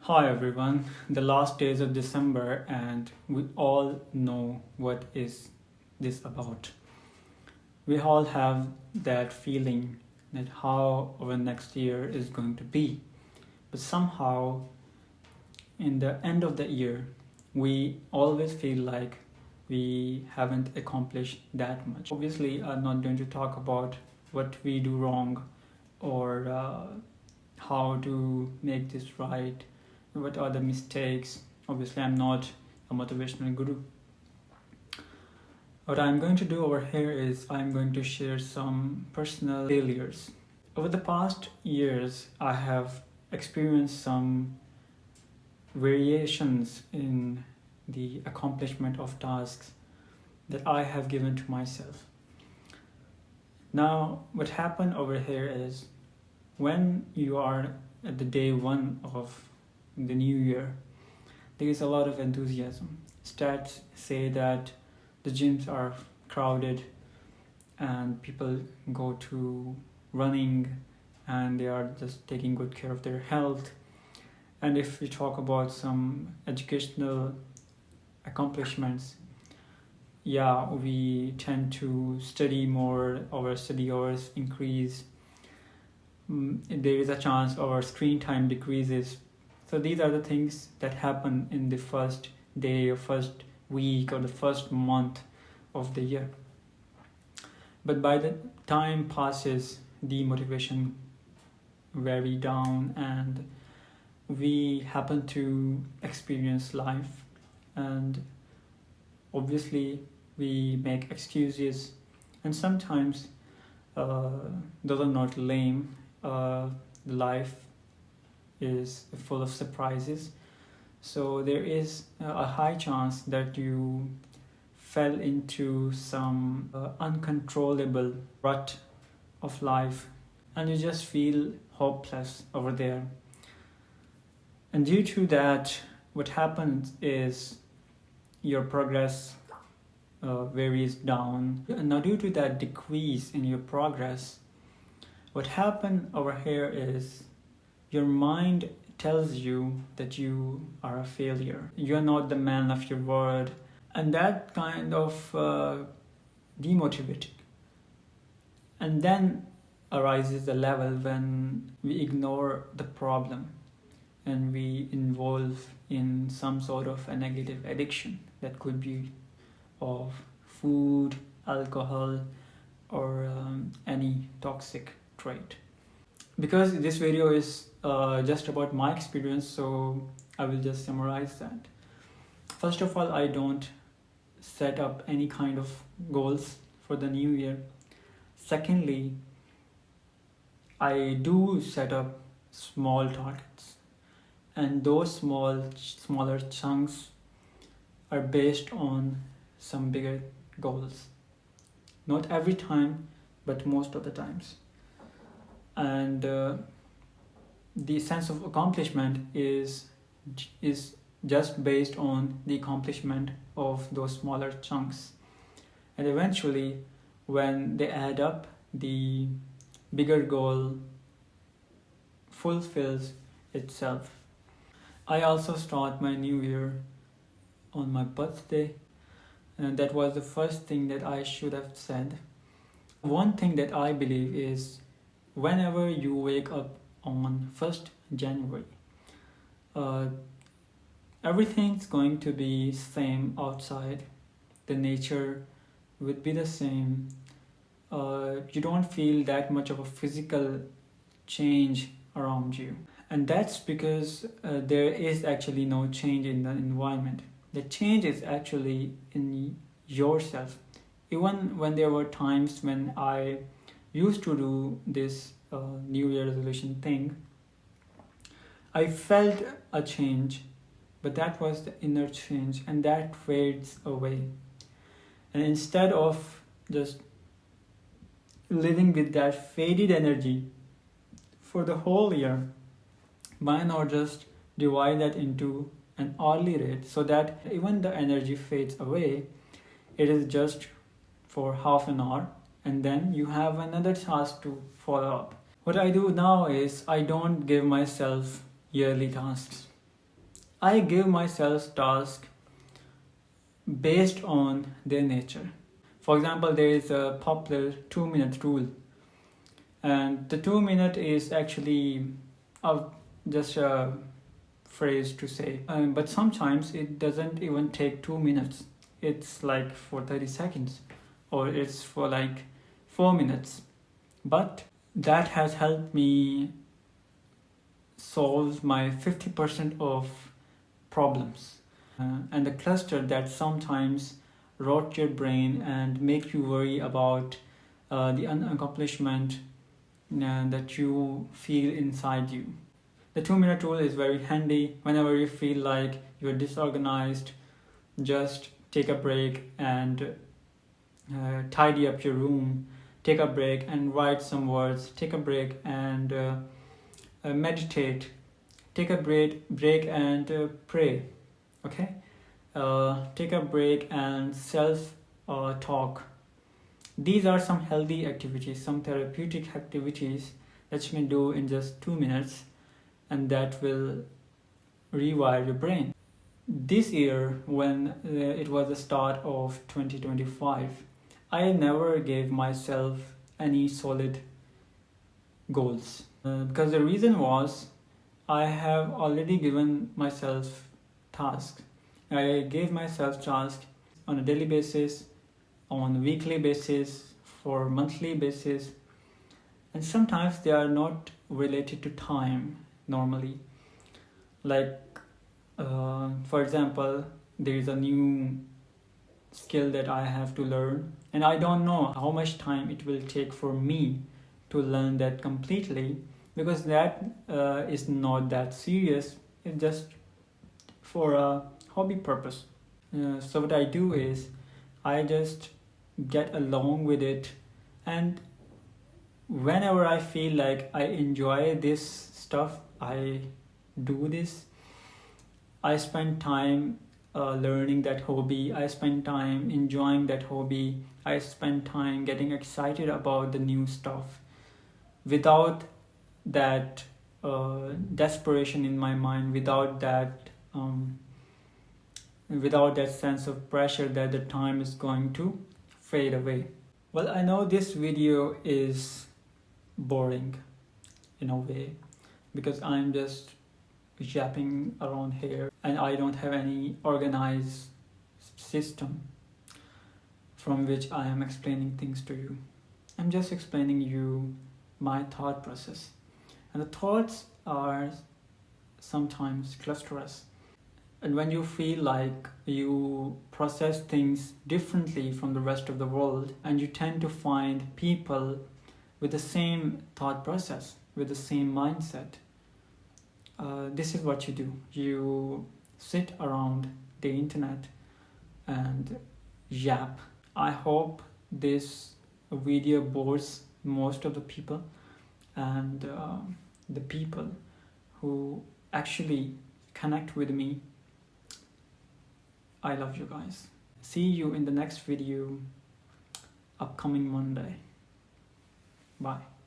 Hi everyone, the last days of December, and we all know what is this about. We all have that feeling that how our next year is going to be. But somehow, in the end of the year, we always feel like we haven't accomplished that much. Obviously, I'm not going to talk about what we do wrong or how to make this right, what are the mistakes. Obviously, I'm not a motivational guru. What I'm going to do over here is I'm going to share some personal failures. Over the past years, I have experienced some variations in the accomplishment of tasks that I have given to myself. Now, what happened over here is when you are at the day one of the new year, there is a lot of enthusiasm. Stats say that the gyms are crowded and people go to running and they are just taking good care of their health. And if we talk about some educational accomplishments, yeah, we tend to study more, our study hours increase. There is a chance our screen time decreases. So these are the things that happen in the first day or first week or the first month of the year. But by the time passes, the motivation very down and we happen to experience life, and obviously we make excuses, and sometimes those are not lame. Life is full of surprises, so there is a high chance that you fell into some uncontrollable rut of life and you just feel hopeless over there. And due to that, what happens is your progress varies down. And now due to that decrease in your progress, what happened over here is your mind tells you that you are a failure. You're not the man of your word. And that kind of demotivating. And then arises the level when we ignore the problem and we involve in some sort of a negative addiction that could be of food, alcohol, or any toxic trait. Because this video is just about my experience, so I will just summarize that. First of all, I don't set up any kind of goals for the new year. Secondly, I do set up small targets, and those smaller chunks are based on some bigger goals. Not every time, but most of the times. And the sense of accomplishment is just based on the accomplishment of those smaller chunks. And eventually, when they add up, the bigger goal fulfills itself. I also start my new year on my birthday, and that was the first thing that I should have said. One thing that I believe is whenever you wake up on 1st January, everything's going to be same outside. The nature would be the same. You don't feel that much of a physical change around you. And that's because there is actually no change in the environment. The change is actually in yourself. Even when there were times when I used to do this New Year resolution thing, I felt a change, but that was the inner change, and that fades away. And instead of just living with that faded energy for the whole year, why not just divide that into an hourly rate so that even the energy fades away, it is just for half an hour, and then you have another task to follow up. What I do now is I don't give myself yearly tasks. I give myself tasks based on their nature. For example, there is a popular 2-minute rule, and the 2 minute is actually a, just a phrase to say, but sometimes it doesn't even take 2 minutes. It's like for 30 seconds, or it's for like 4 minutes. But that has helped me solve my 50% of problems. And the cluster that sometimes rot your brain and make you worry about the accomplishment that you feel inside you. The 2-minute rule is very handy whenever you feel like you're disorganized. Just take a break and tidy up your room. Take a break and write some words. Take a break and meditate. Take a break and pray. Okay? Take a break and self talk. These are some healthy activities, some therapeutic activities that you can do in just 2 minutes, and that will rewire your brain. This year, when it was the start of 2025, I never gave myself any solid goals. Because the reason was, I have already given myself tasks. I gave myself tasks on a daily basis, on a weekly basis, for monthly basis, and sometimes they are not related to time normally. Like, for example, there is a new skill that I have to learn, and I don't know how much time it will take for me to learn that completely, because that is not that serious. It's just for a hobby purpose. So what I do is I just get along with it, and whenever I feel like I enjoy this stuff, I do this. I spend time learning that hobby. I spend time enjoying that hobby. I spend time getting excited about the new stuff without that desperation in my mind, without that sense of pressure that the time is going to fade away. Well, I know this video is boring in a way, because I'm just yapping around here and I don't have any organized system from which I am explaining things to you. I'm just explaining you my thought process, and the thoughts are sometimes clusterous. And when you feel like you process things differently from the rest of the world, and you tend to find people with the same thought process, with the same mindset, this is what you do. You sit around the internet and yap. I hope this video bores most of the people, and the people who actually connect with me, I love you guys. See you in the next video, upcoming Monday. Bye.